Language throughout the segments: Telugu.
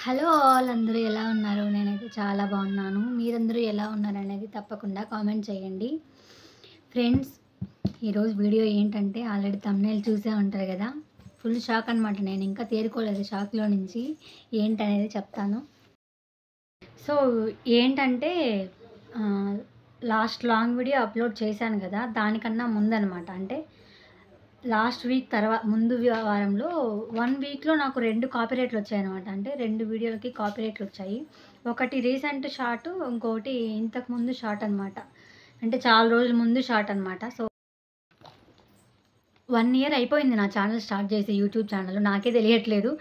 హలో ఆల్ అందరూ ఎలా ఉన్నారు? నేనైతే చాలా బాగున్నాను. మీరందరూ ఎలా ఉన్నారనేది తప్పకుండా కామెంట్ చేయండి. ఫ్రెండ్స్, ఈరోజు వీడియో ఏంటంటే ఆల్రెడీ థంబ్‌నెయిల్ చూసే ఉంటారు కదా! ఫుల్ షాక్ అనమాట. నేను ఇంకా తేరుకోలేదు షాక్‌లో నుంచి. ఏంటనేది చెప్తాను. సో, ఏంటంటే ఆహ్, లాంగ్ వీడియో అప్‌లోడ్ చేశాను కదా! దానికన్నా ముందనమాట. అంటే లాస్ట్ వీక్ ముందు వారంలో 1 వీక్‌లో నాకు 2 కాపీరైట్‌లు వచ్చాయనమాట. అంటే 2 వీడియోలకి కాపీరైట్‌లు వచ్చాయి. ఒకటి రీసెంట్ షాటు, ఇంకొకటి ఇంతకుముందు షాట్ అనమాట. అంటే చాలా రోజుల ముందు షాట్ అనమాట. సో, 1 ఇయర్ అయిపోయింది నా ఛానల్ స్టార్ట్ చేసి, యూట్యూబ్ ఛానల్. నాకే తెలియట్లేదు.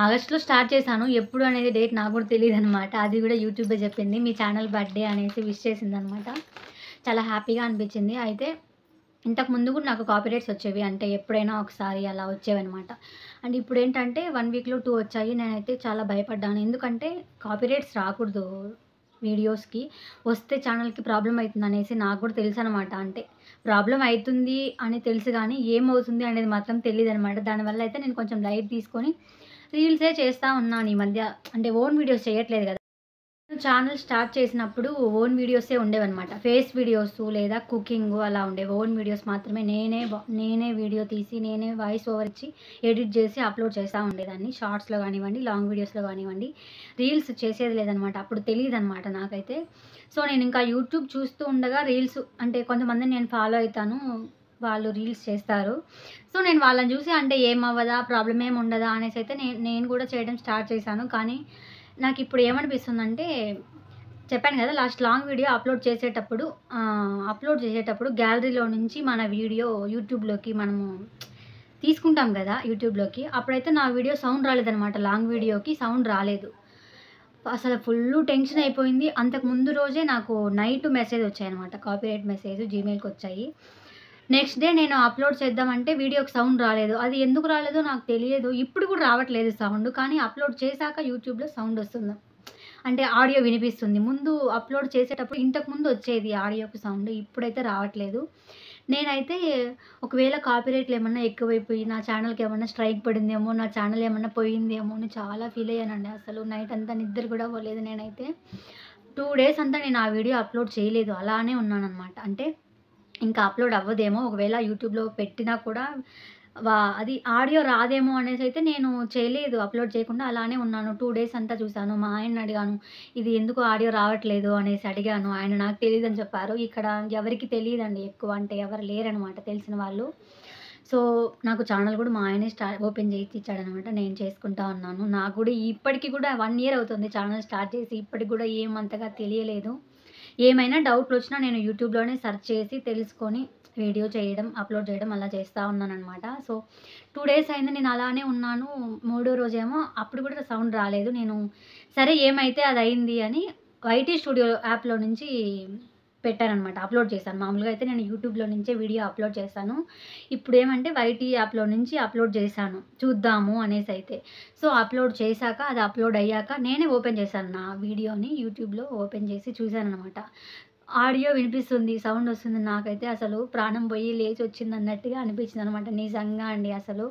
ఆగస్ట్‌లో స్టార్ట్ చేశాను. ఎప్పుడు అనేది డేట్ నాకు కూడా తెలీదనమాట. అది కూడా యూట్యూబే చెప్పింది. మీ ఛానల్ బర్త్‌డే అనేసి విష్ చేసిందనమాట. చాలా హ్యాపీగా అనిపించింది. అయితే ఇంతకుముందు కూడా నాకు కాపీరైట్స్ వచ్చేవి. అంటే ఎప్పుడైనా ఒకసారి అలా వచ్చేవన్నమాట. అండ్ ఇప్పుడేంటంటే 1 వీక్‌లో 2 వచ్చాయి. నేనైతే చాలా భయపడ్డాను. ఎందుకంటే కాపీరైట్స్ రాకూడదు వీడియోస్‌కి. వస్తే ఛానల్‌కి ప్రాబ్లమ్ అయితుందనేసి నాకు కూడా తెలుసనమాట. అంటే ప్రాబ్లమ్ అయితుంది అని తెలుసు గానీ, ఏమవుతుంది అనేది మాత్రం తెలీదనమాట. దానివల్ల అయితే నేను కొంచెం లైట్ తీసుకొని రీల్సే చేస్తా ఉన్నాను ఈ మధ్య. అంటే ఓన్ వీడియోస్ చేయట్లేదు కదా! ఛానల్ స్టార్ట్ చేసినప్పుడు ఓన్ వీడియోసే ఉండేవన్నమాట. ఫేస్ వీడియోస్ లేదా కుకింగు అలా ఉండేవి. ఓన్ వీడియోస్ మాత్రమే నేనే వీడియో తీసి, నేనే వాయిస్ ఓవర్ ఇచ్చి, ఎడిట్ చేసి అప్‌లోడ్ చేస్తా ఉండేదాన్ని. షార్ట్స్‌లో గానివ్వండి, లాంగ్ వీడియోస్‌లో గానివ్వండి. రీల్స్ చేసేది లేదనమాట. అప్పుడు తెలీదనమాట నాకైతే. సో, నేనింకా యూట్యూబ్ చూస్తూ ఉండగా రీల్స్ అంటే కొంతమందిని నేను ఫాలో అయితాను. వాళ్ళు రీల్స్ చేస్తారు. సో, నేను వాళ్ళని చూసి అంటే ఏమవ్వదా? ప్రాబ్లమ్ ఏమి ఉండదా? అనేసైతే నేను కూడా చేయడం స్టార్ట్ చేశాను. కానీ నాకిప్పుడు ఏమనిపిస్తుందంటే, చెప్పాను కదా! లాంగ్ వీడియో అప్‌లోడ్ చేసేటప్పుడు గ్యాలరీలో నుంచి మన వీడియో యూట్యూబ్‌లోకి మనము తీసుకుంటాం గదా! యూట్యూబ్‌లోకి. అప్పుడైతే నా వీడియో సౌండ్ రాలేదనమాట. లాంగ్ వీడియోకి సౌండ్ రాలేదు. అసలు ఫుల్లు టెన్షన్ అయిపోయింది. అంతకు ముందు రోజే నాకు నైట్ మెసేజ్ వచ్చాయనమాట. కాపీరైట్ మెసేజ్ జీమెయిల్‌కొచ్చాయి. నెక్స్ట్ డే నేను అప్‌లోడ్ చేద్దామంటే వీడియోకి సౌండ్ రాలేదు. అది ఎందుకు రాలేదో నాకు తెలియదు. ఇప్పుడు కూడా రావట్లేదు సౌండ్. కానీ అప్‌లోడ్ చేశాక యూట్యూబ్‌లో సౌండ్ వస్తుంది. అంటే ఆడియో వినిపిస్తుంది. ముందు అప్‌లోడ్ చేసేటప్పుడు ఇంతకుముందు వచ్చేది ఆడియోకి సౌండ్. ఇప్పుడైతే రావట్లేదు. నేనైతే ఒకవేళ కాపీరైట్‌లు ఏమన్నా ఎక్కువైపోయి నా ఛానెల్‌కి ఏమన్నా స్ట్రైక్ పడిందేమో, నా ఛానెల్ ఏమన్నా పోయిందేమో అని చాలా ఫీల్ అయ్యానండి అసలు. నైట్ అంతా నిద్ర కూడా పోలేదు నేనైతే. 2 డేస్ అంతా నేను ఆ వీడియో అప్‌లోడ్ చేయలేదు. అలానే ఉన్నాననమాట. అంటే ఇంకా అప్‌లోడ్ అవ్వదేమో, ఒకవేళ యూట్యూబ్‌లో పెట్టినా కూడా అది ఆడియో రాదేమో అనేసైతే నేను చేయలేదు. అప్‌లోడ్ చేయకుండా అలానే ఉన్నాను. 2 డేస్ అంతా చూసాను. మా ఆయన్ని అడిగాను. ఇది ఎందుకు ఆడియో రావట్లేదు అనేసి అడిగాను. ఆయన నాకు తెలీదని చెప్పారు. ఇక్కడ ఎవరికీ తెలీదండి ఎక్కువ. అంటే ఎవరు లేరనమాట తెలిసిన వాళ్ళు. సో, నాకు ఛానెల్ కూడా మా ఆయనే ఓపెన్ చేసి ఇచ్చాడనమాట. నేను చేసుకుంటా ఉన్నాను. నాకు కూడా ఇప్పటికి కూడా 1 ఇయర్ అవుతుంది ఛానెల్ స్టార్ట్ చేసి. ఇప్పటికి కూడా ఏమంతగా తెలియలేదు. ఏమైనా డౌట్‌లొచ్చినా నేను యూట్యూబ్‌లోనే సెర్చ్ చేసి తెలుసుకొని వీడియో చేయడం, అప్‌లోడ్ చేయడం అలా చేస్తా ఉన్నాననమాట. సో, 2 డేస్ అయింది నేను అలానే ఉన్నాను. మూడో రోజేమో అప్పుడు కూడా సౌండ్ రాలేదు. నేను సరే ఏమైతే అదయింది అని వైటీ స్టూడియో యాప్‌లో నుంచి పెట్టాననమాట. అప్‌లోడ్ చేశాను. మామూలుగా అయితే నేను యూట్యూబ్‌లో నుంచే వీడియో అప్‌లోడ్ చేశాను. ఇప్పుడేమంటే వైటీ యాప్‌లో నుంచి అప్‌లోడ్ చేశాను. చూద్దాము అనేసైతే. సో, అప్‌లోడ్ చేశాక అది అప్‌లోడ్ అయ్యాక నేనే ఓపెన్ చేశాను నా వీడియోని యూట్యూబ్‌లో ఓపెన్ చేసి చూశాననమాట. ఆడియో వినిపిస్తుంది. సౌండ్ వస్తుంది. నాకైతే అసలు ప్రాణం పోయి లేచొచ్చిందన్నట్టుగా అనిపించిందనమాట. నిజంగా అండి అసలు.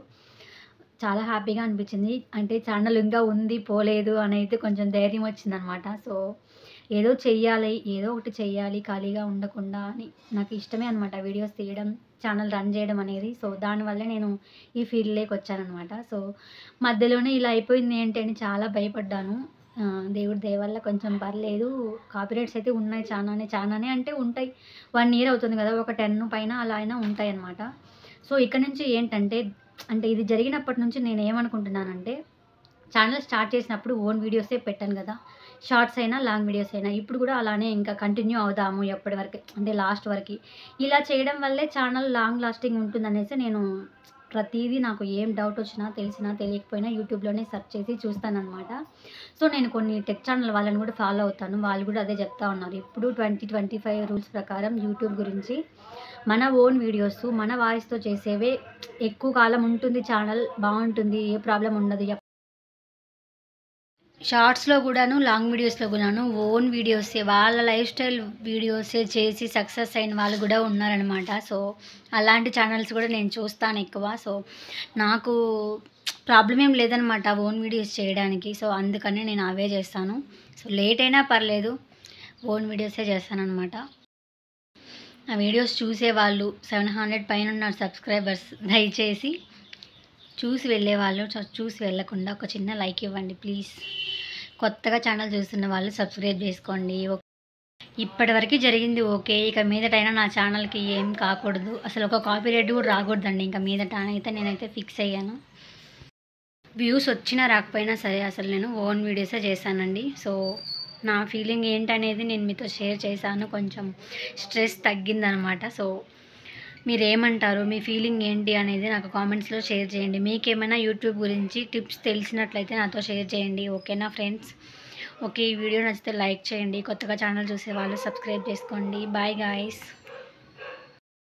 చాలా హ్యాపీగా అనిపించింది. అంటే ఛానల్ ఇంకా ఉంది, పోలేదు అనైతే కొంచెం ధైర్యం వచ్చిందనమాట. సో, ఏదో చెయ్యాలి, ఏదో ఒకటి చెయ్యాలి ఖాళీగా ఉండకుండా అని. నాకు ఇష్టమే అనమాట వీడియోస్ తీయడం, ఛానల్ రన్ చేయడం అనేది. సో, దానివల్లే నేను ఈ ఫీల్డ్‌లోకొచ్చాననమాట. సో, మధ్యలోనే ఇలా అయిపోయింది ఏంటి అని చాలా భయపడ్డాను. దేవుడి దయ వల్ల కొంచెం పర్లేదు. కాపీరైట్స్ అయితే ఉన్నాయి చానానే అంటే ఉంటాయి. 1 ఇయర్ అవుతుంది కదా! ఒక 10 పైన అలా అయినా ఉంటాయన్నమాట. సో, ఇక నుంచి ఏంటంటే అంటే ఇది జరిగినప్పటి నుంచి నేనేమనుకుంటున్నానంటే, ఛానెల్ స్టార్ట్ చేసినప్పుడు ఓన్ వీడియోసే పెట్టాను గదా! షార్ట్స్ అయినా, లాంగ్ వీడియోస్ అయినా. ఇప్పుడు గూడా అలానే ఇంకా కంటిన్యూ అవుదాము ఎప్పటి వరకి అంటే లాస్ట్ వరకి. ఇలా చేయడం వల్లే ఛానల్ లాంగ్ లాస్టింగ్ ఉంటుందనేసి నేను ప్రతీదీ నాకు ఏం డౌటొచ్చినా, తెలిసినా, తెలియకపోయినా యూట్యూబ్‌లోనే సెర్చ్ చేసి చూస్తాననమాట. సో, నేను కొన్ని టెక్ ఛానల్ వాళ్ళని గూడా ఫాలో అవుతాను. వాళ్ళు గూడా అదే చెప్తా ఉన్నారు. ఎప్పుడు 2025 రూల్స్ ప్రకారం యూట్యూబ్ గురించి మన ఓన్ వీడియోసు, మన వాయిస్‌తో చేసేవే ఎక్కువ కాలం ఉంటుంది ఛానల్. బావుంటుంది. ఏ ప్రాబ్లమ్ ఉండదు. షార్ట్స్‌లో గూడాను, లాంగ్ వీడియోస్‌లో గూడాను ఓన్ వీడియోసే వాళ్ళ లైఫ్ స్టైల్ వీడియోసే చేసి సక్సెస్ అయిన వాళ్ళు గూడా ఉన్నారనమాట. సో, అలాంటి ఛానల్స్ గూడా నేను చూస్తానెక్కువ. సో, నాకు ప్రాబ్లం ఏం లేదనమాట ఓన్ వీడియోస్ చేయడానికి. సో, అందుకని నేను అవే చేస్తాను. సో, లేట్ అయినా పర్లేదు ఓన్ వీడియోసే చేస్తాననమాట. నా వీడియోస్ చూసేవాళ్ళు 700 పైన ఉన్నారు సబ్స్క్రైబర్స్. దయచేసి చూసి వెళ్ళేవాళ్ళు చూసి వెళ్ళకుండా ఒక చిన్న లైక్ ఇవ్వండి ప్లీజ్. కొత్తగా ఛానల్ చూస్తున్న వాళ్ళు సబ్స్క్రైబ్ చేసుకోండి. ఇప్పటివరకు జరిగింది ఓకే. ఇక మీదటైనా నా ఛానల్‌కి ఏం కాకూడదు. అసలు ఒక కాపీరైట్ కూడా రాకూడదండి ఇంక మీదట అయితే నేనైతే ఫిక్స్ అయ్యాను. వ్యూస్ వచ్చినా రాకపోయినా సరే అసలు నేను ఓన్ వీడియోసే చేశానండి. సో, నా ఫీలింగ్ ఏంటనేది నేను మీతో షేర్ చేశాను. కొంచెం స్ట్రెస్ తగ్గిందనమాట. సో, మీరేమంటారు? మీ ఫీలింగ్ ఏంటి అనేది నాకు కామెంట్స్‌లో షేర్ చేయండి. మీకేమైనా యూట్యూబ్ గురించి టిప్స్ తెలిసినట్లయితే నాతో షేర్ చేయండి. ఓకేనా ఫ్రెండ్స్? ఓకే. ఈ వీడియో నచ్చితే లైక్ చేయండి. కొత్తగా ఛానల్ చూసేవాళ్ళు సబ్స్క్రైబ్ చేసుకోండి. Bye guys.